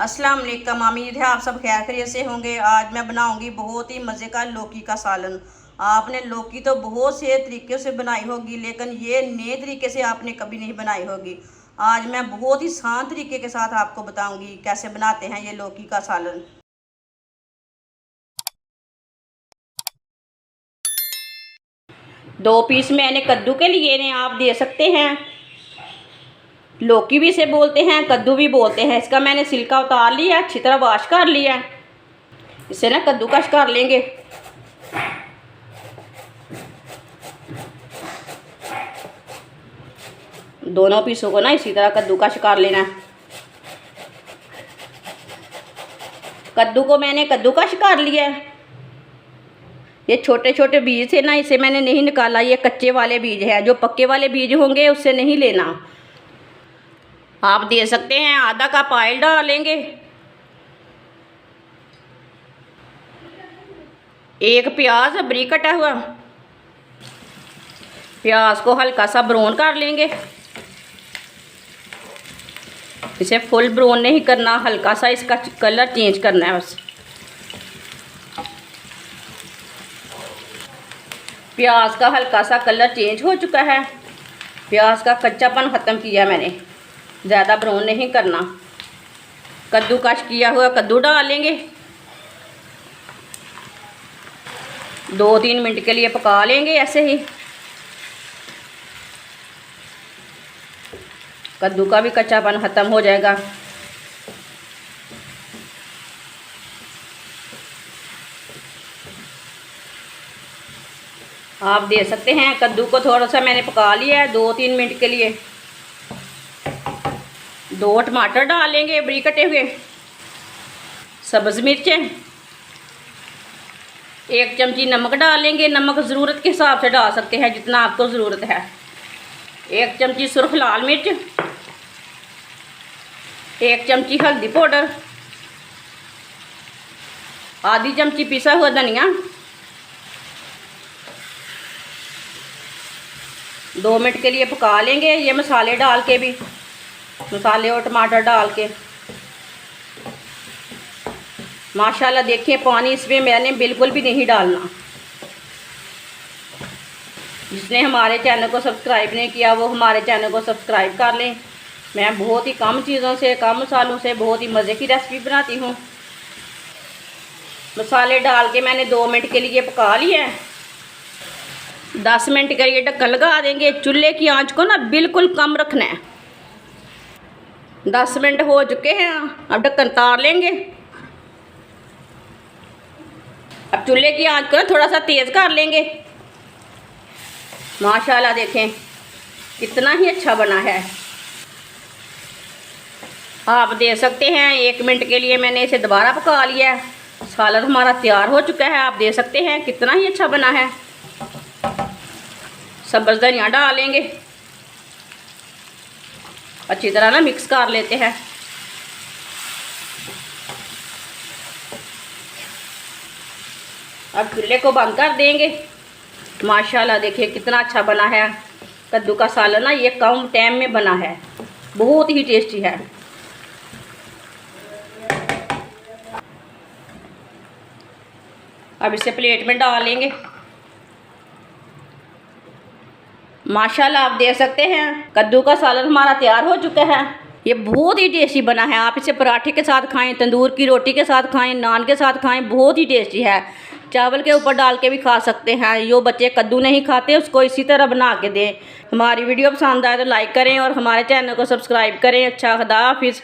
अस्सलाम वालेकुम। उम्मीद है आप सब खैर खैरियत से होंगे। आज मैं बनाऊंगी बहुत ही मज़े का लौकी का सालन। आपने लौकी तो बहुत से तरीके से बनाई होगी, लेकिन ये नए तरीके से आपने कभी नहीं बनाई होगी। आज मैं बहुत ही आसान तरीके के साथ आपको बताऊंगी कैसे बनाते हैं ये लौकी का सालन। 2 पीस मैंने कद्दू के लिए ने आप दे सकते हैं। लौकी भी इसे बोलते हैं, कद्दू भी बोलते हैं। इसका मैंने छिलका उतार लिया, अच्छी तरह वॉश कर लिया। इसे ना कद्दूकश कर लेंगे। दोनों पीसों को ना इसी तरह कद्दूकश कर लेना। कद्दू को मैंने कद्दूकश कर लिया। ये छोटे छोटे बीज थे ना, इसे मैंने नहीं निकाला। ये कच्चे वाले बीज हैं, जो पक्के वाले बीज होंगे उससे नहीं लेना। आप दे सकते हैं आधा कप ऑयल डालेंगे। 1 प्याज बारीक कटा हुआ। प्याज को हल्का सा ब्राउन कर लेंगे। इसे फुल ब्राउन नहीं करना, हल्का सा इसका कलर चेंज करना है बस। प्याज का हल्का सा कलर चेंज हो चुका है। प्याज का कच्चापन ख़त्म किया मैंने, ज़्यादा ब्राउन नहीं करना। कद्दूकश किया हुआ कद्दू डालेंगे। 2-3 मिनट के लिए पका लेंगे ऐसे ही। कद्दू का भी कच्चापन ख़त्म हो जाएगा। आप दे सकते हैं कद्दू को थोड़ा सा मैंने पका लिया है 2-3 मिनट के लिए। 2 टमाटर डालेंगे बारीक कटे हुए। सब्ज़ मिर्चें, 1 चमची नमक डालेंगे। नमक ज़रूरत के हिसाब से डाल सकते हैं, जितना आपको ज़रूरत है। 1 चमची सुर्ख लाल मिर्च, 1 चमची हल्दी पाउडर, आधी चमची पिसा हुआ धनिया। 2 मिनट के लिए पका लेंगे। ये मसाले डाल के भी, मसाले और टमाटर डाल के। माशाल्लाह देखिए, पानी इसमें मैंने बिल्कुल भी नहीं डालना। जिसने हमारे चैनल को सब्सक्राइब नहीं किया वो हमारे चैनल को सब्सक्राइब कर लें। मैं बहुत ही कम चीज़ों से, कम मसालों से बहुत ही मज़े की रेसिपी बनाती हूँ। मसाले डाल के मैंने 2 मिनट के लिए पका लिया है। 10 मिनट के लिए ढक्कन लगा देंगे। चूल्हे की आंच को ना बिल्कुल कम रखना है। 10 मिनट हो चुके हैं, अब ढक्कन उतार लेंगे। अब चूल्हे की आंच को ना थोड़ा सा तेज़ कर लेंगे। माशाल्लाह देखें कितना ही अच्छा बना है। आप दे सकते हैं 1 मिनट के लिए मैंने इसे दोबारा पका लिया है। सालन हमारा तैयार हो चुका है। आप दे सकते हैं कितना ही अच्छा बना है। सब्ज़ धनिया डालेंगे, अच्छी तरह ना मिक्स कर लेते हैं। अब चूल्हे को बंद कर देंगे। माशाल्लाह देखिए कितना अच्छा बना है कद्दू का सालन ना। ये कम टाइम में बना है, बहुत ही टेस्टी है। अब इसे प्लेट में डाल लेंगे। माशाल्लाह आप देख सकते हैं कद्दू का सालन हमारा तैयार हो चुका है। ये बहुत ही टेस्टी बना है। आप इसे पराठे के साथ खाएं, तंदूर की रोटी के साथ खाएं, नान के साथ खाएं, बहुत ही टेस्टी है। चावल के ऊपर डाल के भी खा सकते हैं। जो बच्चे कद्दू नहीं खाते उसको इसी तरह बना के दें। हमारी वीडियो पसंद आए तो लाइक करें और हमारे चैनल को सब्सक्राइब करें। अच्छा, खुदा हाफिज़।